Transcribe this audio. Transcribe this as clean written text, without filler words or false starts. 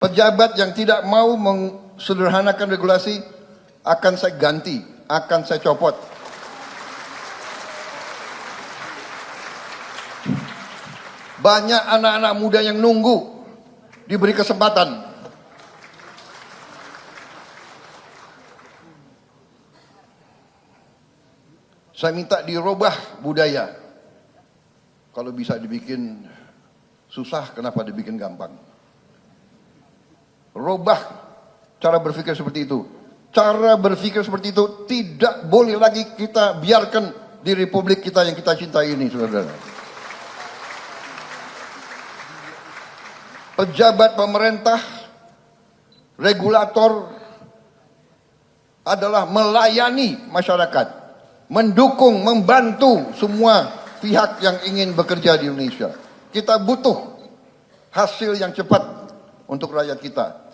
Pejabat yang tidak mau mensederhanakan regulasi akan saya ganti, akan saya copot. Banyak anak-anak muda yang nunggu diberi kesempatan. Saya minta dirubah budaya. Kalau bisa dibikin susah, kenapa dibikin gampang? Robah cara berpikir seperti itu. Cara berpikir seperti itu tidak boleh lagi kita biarkan di republik kita yang kita cintai ini, saudara. Pejabat pemerintah, regulator adalah melayani masyarakat, mendukung, membantu semua pihak yang ingin bekerja di Indonesia. Kita butuh hasil yang cepat untuk rakyat kita.